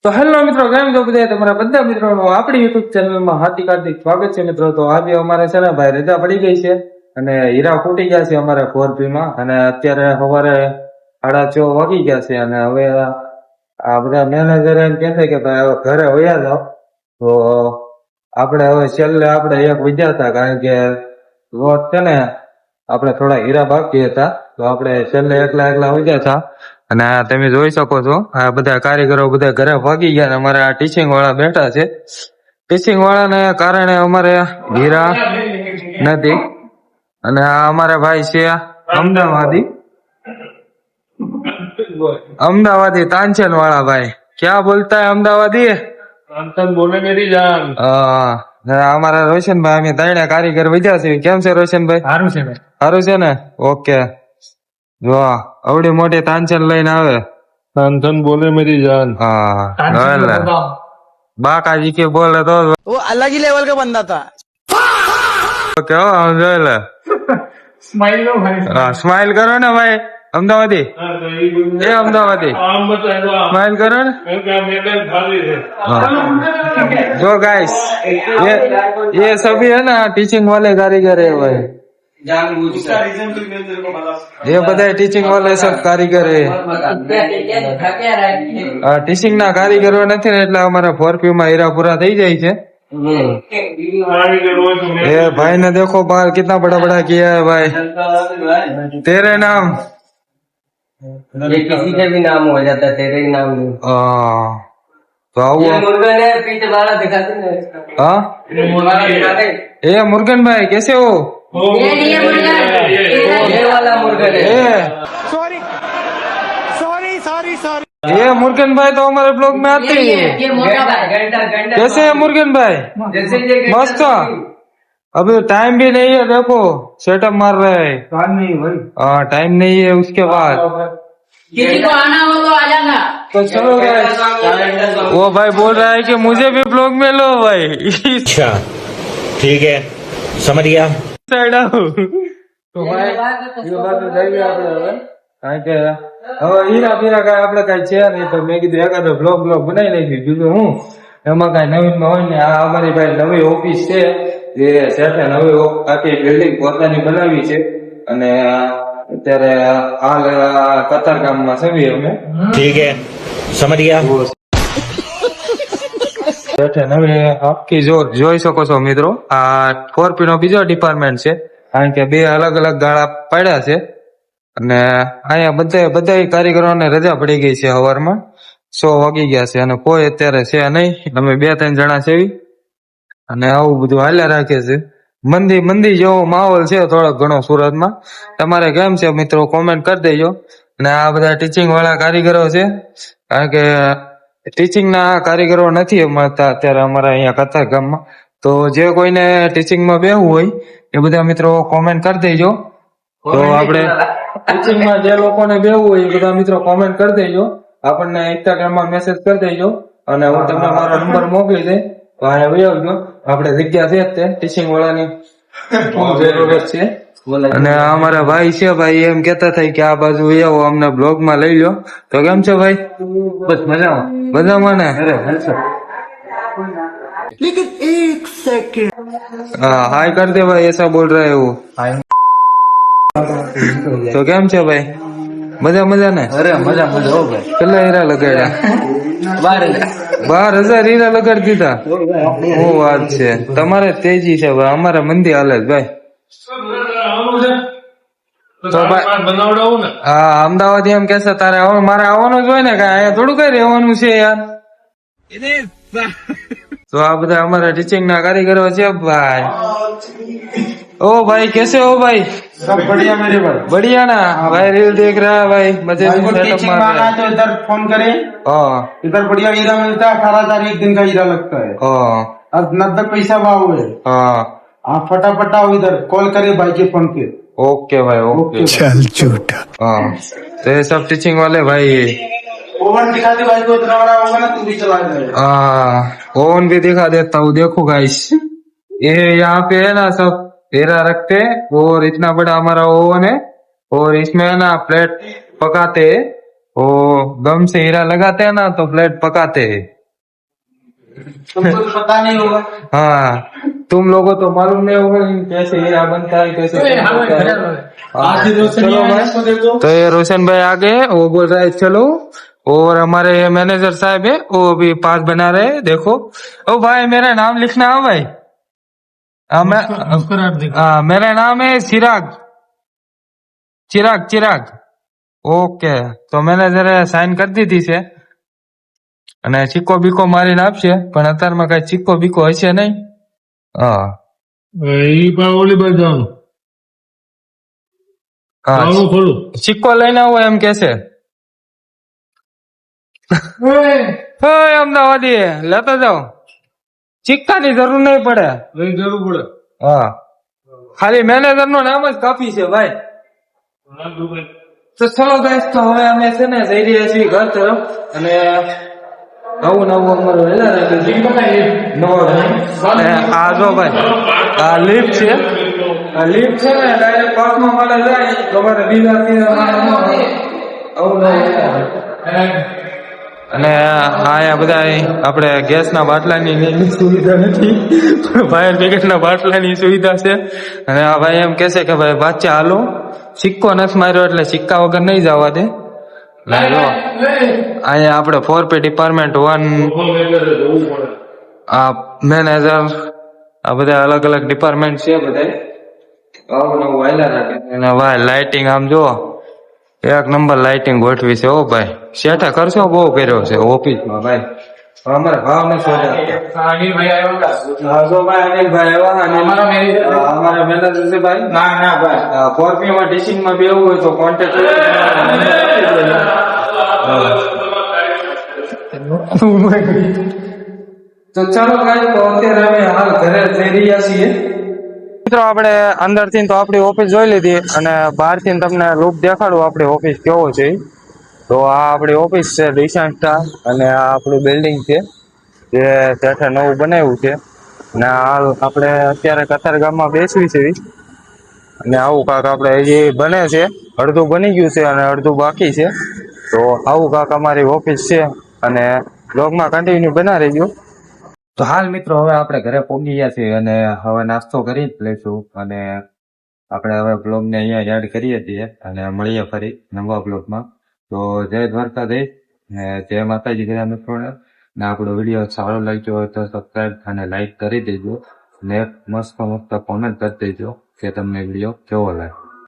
તો હેલો મિત્રો, કેમ છો બધા? તમારા બધા મિત્રોનું આપણી યુટ્યુબ ચેનલમાં હાર્દિક હાર્દિક સ્વાગત છે મિત્રો. તો આજે અમારે છે ને ભાઈ રજા પડી ગઈ છે અને હીરા ફૂટી ગયા છે અમારે 4P માં, અને અત્યારે સવારે 6:30 વાગી ગયા છે. અને હવે આ બધા મેનેજર એમ કહે છે કે ભાઈ હવે ઘરે વયા જાઓ. તો આપણે હવે છેલ્લે આપણે એક વિદ્યા હતા, કારણ કે રોજ છે ને આપણે થોડા હીરા બાકી હતા, તો આપણે છેલ્લે એકલા વયા હતા. અને આ તમે જોઈ શકો છો, આ બધા કારીગરો બધા ઘરે ભાગી ગયા. અમારે આ ટીચિંગ વાળા બેઠા છે. ટીચિંગ વાળાને કારણે અમારે હીરા નથી. અને આ અમારા ભાઈ છે અમદાવાદી તાનચેન વાળા ભાઈ. ક્યાં બોલતા હે અમદાવાદી? તાનચેન બોલે મેરી જાન. અમારા રોશનભાઈ, અમે ત્રણે કારીગર વધ્યા છે. કેમ છે રોશનભાઈ? સારું છે ભાઈ. સારું છે ને? ઓકે. જો આવડી મોટી તાનચેન લઈને આવે. તાનચેન બોલે મેરી જાન. हाँ, बाका जी के बोले तो वो अलग ही लेवल का बंदा था। क्यों हम जो ले સ્માઈલ લો ભાઈ. स्माइल करो ना भाई अहमदाबादी, ये अहमदाबादी આમ બતાવો. स्माइल करो ना. મેડલ ખાલી છે. हाँ। जो गाइस ये सभी है ना टीचिंग वाले कारीगर है भाई, ये બધા ટીચિંગ વાળા सब કારીગર है. ટીચિંગ ના કારીગરો નથી ને એટલે અમારા 4P માં હીરા પૂરા થઈ જાય છે. ये भाई ने देखो बाल कितना बड़ा बड़ा किया है भाई. तेरे नाम ये किसी का भी नाम हो जाता है, तेरे ही नाम नहीं। तो आओ. ये मुर्गन है, पीछे वाला दिखाते ना इसका। हाँ, वाला दिखाते। ये मुर्गन भाई कैसे हो? ये नहीं है मुर्गन, ये वाला मुर्गन है। ये मुर्गन भाई तो हमारे ब्लॉग में आते ही है. ये मोटा भाई घंटा कैसे है मुर्गन भाई? जैसे ये घंटा मस्त था. अभी टाइम भी नहीं है, देखो सेटअप मार रहे हैं. टाइम नहीं है उसके बाद. किसी को आना हो तो आ जाना। तो चलो guys. वो भाई बोल रहा है कि मुझे भी ब्लॉग में लो भाई. अच्छा ठीक है, समझ गया. સાઈડ આવો. તો ભાઈ એ વાત તો જઈએ આપણે હવે, કારણ કે હવે હીરા બીરા કાંઈ આપણે કાંઈ છે નહીં, તો મેં કીધું એકાદો બ્લોગ બનાવી નાખ્યું. બીજું હું એમાં કાંઈ નવીનમાં હોય ને. આ અમારી ભાઈ નવી ઓફિસ છે, જે શેઠે નવી આખી બિલ્ડિંગ પોતાની બનાવી છે. અને અત્યારે હાલ કતારગામમાં છે અમે. ठीक है, समझ गया. શેઠે નવી આખી જોઈ શકો છો મિત્રો. આ 4P નો બીજો ડિપાર્ટમેન્ટ છે, કારણ કે બે અલગ અલગ ગાળા પડ્યા છે. અને અહીંયા બધા કારીગરોને રજા પડી ગઈ છે. સવારમાં 6 વાગી ગયા છે અને કોઈ અત્યારે છે નહીં. અમે 2-3 જણા છે. અને આવું બધું હાલ્યા રાખે છે. મંદી જેવો માહોલ છે થોડો ઘણો સુરતમાં. તમારે કેમ છે મિત્રો? કોમેન્ટ કરી દેજો. અને આ બધા ટીચિંગ વાળા કારીગરો છે, કારણ કે ટીચિંગ ના કારીગરો નથી મળતા અત્યારે અમારા અહીંયા કતાર ગામમાં. તો જે કોઈને ટીચિંગમાં બેહવું હોય એ બધા મિત્રો કોમેન્ટ કરી દેજો. તો આપણે ટીચિંગમાં જે લોકોને બેહવું હોય એ બધા મિત્રો કોમેન્ટ કરી દેજો. આપણને ઇન્સ્ટાગ્રામમાં મેસેજ કરી દેજો અને હું તમને મારો નંબર મોકલી દઈ. તો અહીંયા વયો આપણે જગ્યા છે તે ટીચિંગ વાળાની ખૂબ જરૂરત છે. અને અમારા ભાઈ છે, ભાઈ એમ કેતા થાય કે આ બાજુ આવો, અમને બ્લોગ માં લઈ લો. તો કેમ છે ભાઈ? બસ મજામાં. મજામાં ને? लेकिन एक सेकंड हाँ, हाय कर दे भाई, ऐसा बोल रहा है वो. તો કેમ છે ભાઈ? મજા ને? अरे मजा मजा हो गया કેટલા હીરા લગાડ્યા? 12,000 હીરા લગાડી દીધા. શું વાત છે, તમારે તેજી છે ભાઈ, અમારે મંદી હાલે છે ભાઈ. તો ભાઈ બનાવડાવું ને. હા, અમદાવાદ એમ કે છે તારે મારે આવવાનું જ હોય ને, કઈ અહીંયા થોડું કઈ રહેવાનું છે યાર. તો આ બધા અમારા ટીચિંગ ના કારીગરો છે ભાઈ. ओ भाई कैसे हो भाई? सब बढ़िया मेरे भाई। बढ़िया ना भाई? रील देख रहा है भाई, मजे भाई से को setup टीचिंग मार में रहा आना है है. तो इधर फोन करें, हाँ इधर बढ़िया हीरा मिलता है। 18,000 एक दिन का हीरा लगता है। हाँ अब 90 पैसा भाव है। हाँ. आप फटाफट आओ इधर, कॉल करे भाई के फोन पे। ओके भाई, ओके. चल झूठा। हाँ, तो ये सब टीचिंग वाले भाई. ओवन दिखा दे भाई को, इतना बड़ा होगा ना तू भी चला जाएगा। हाँ, ओवन भी दिखा देता हूँ. देखो गाइस, ये यहाँ पे है ना सब हीरा रखते और इतना बड़ा हमारा ओवन है, और इसमें है ना प्लेट पकाते हैं वो गम से हीरा लगाते हैं ना तो फ्लैट पकाते हैं। तुमको तो पता नहीं होगा। हाँ, तुम लोगों तो मालूम नहीं होगा कि कैसे हीरा बनता है, कैसे क्या बनता है। आज रोशनी चलो है, भाई। इसको देखो। तो ये रोशन भाई आ गए, वो बोल रहा है चलो, और हमारे ये मैनेजर साहब है वो अभी पास बना रहे हैं, देखो। ओ भाई मेरा नाम लिखना है भाई। मेरा नाम है चिराग, चिराग चिराग। ઓકે, તો મેનેજરે સાઈન કરી દીધી છે અને સિક્કો બીકો મારીને આપશે, પણ અત્યારમાં કઈ સિક્કો બીકો હશે નહીં. હા ઈ પણ ઓલી બાજુ જવાનું. હા, આવડું ખોલું. સિક્કો લઈને આવો એમ કે છે. ઓય અમદાવાદી લેતા જાઓ, સિક્કાની જરૂર નહીં પડે. લઈ જરૂર પડે. હા, ખાલી મેનેજર નું નામ જ કાપી છે ભાઈ. તો ચલો ગાઈસ, તો હવે અમે છે ને જઈ રહ્યા છીએ ઘર તરફ, અને નવું અમારું હેલા રાખ્યું છે. આ જો ભાઈ, આ લિફ્ટ છે. આ લિફ્ટ છે ને ડાયરેક્ટ પાર્કમાં મળે જાય, તમારે બીજા આવું નવું. અને અહીંયા બધા આપણે ગેસના બાટલાની સુવિધા નથી, પણ ફાયર બ્રિગેડના બાટલાની સુવિધા છે. અને આ ભાઈ એમ કે છે કે ભાઈ બાચ્ચા હાલો, સિક્કો નથી માર્યો એટલે સિક્કા વગર નહીં જવા દે. જો અહીંયા આપણે 4P ડિપાર્ટમેન્ટ 1, આ મેનેજર, આ બધા અલગ અલગ ડિપાર્ટમેન્ટ છે બધા. આવું નવું વાયલા રાખે. અને ભાઈ લાઇટિંગ આમ જુઓ, એક નંબર લાઇટિંગ ગોઠવી છે. ઓ ભાઈ શેઠે ખર્ચો બહુ કર્યો છે ઓફિસમાં ભાઈ. અમારે ભાવ ને શોધ્યા. અનિલભાઈ આવ્યો હતા. હા જો ભાઈ અનિલભાઈ આવ્યા. અને અમારા મેનેજર છે ભાઈ. ના ના ભાઈ, 4P માં ટીચિંગ માં બેવું હોય તો કોન્ટેક્ટ તો ચાલો ભાઈ, તો અત્યારે અમે હાલ ઘરે જઈ રહ્યા છીએ. મિત્રો આપણે અંદર થી તો આપણી ઓફિસ જોઈ લીધી, અને બહાર થી તમને લુક દેખાડું આપણી ઓફિસ કેવો છે. તો આ આપણી ઓફિસ છે ડિશાન સ્ટાર, અને આ આપણું બિલ્ડિંગ છે જે શેઠે નવું બનાવ્યું છે. અને હાલ આપણે અત્યારે કતારગામમાં બેસવી છે, અને આવું કાંક આપણે હજી બને છે. અડધું બની ગયું છે અને અડધું બાકી છે. તો આવું કાંક અમારી ઓફિસ છે, અને બ્લોગમાં કન્ટિન્યુ બના રહેજો. તો હાલ મિત્રો હવે આપણે ઘરે પહોંચી ગયા છીએ, અને હવે નાસ્તો કરી જ લઈશું, અને આપણે હવે બ્લોગને અહીંયા એડ કરીએ છીએ, અને મળીએ ફરી નવા બ્લોગમાં. તો જય દ્વારકાધીશ ને જય માતાજી બધા મિત્રોને. ને આપણો વિડીયો સારો લાગ્યો હોય તો સબસ્ક્રાઈબ અને લાઈક કરી દેજો, ને મસ્ત મસ્ત કોમેન્ટ કરી દેજો કે તમને વિડીયો કેવો લાગે.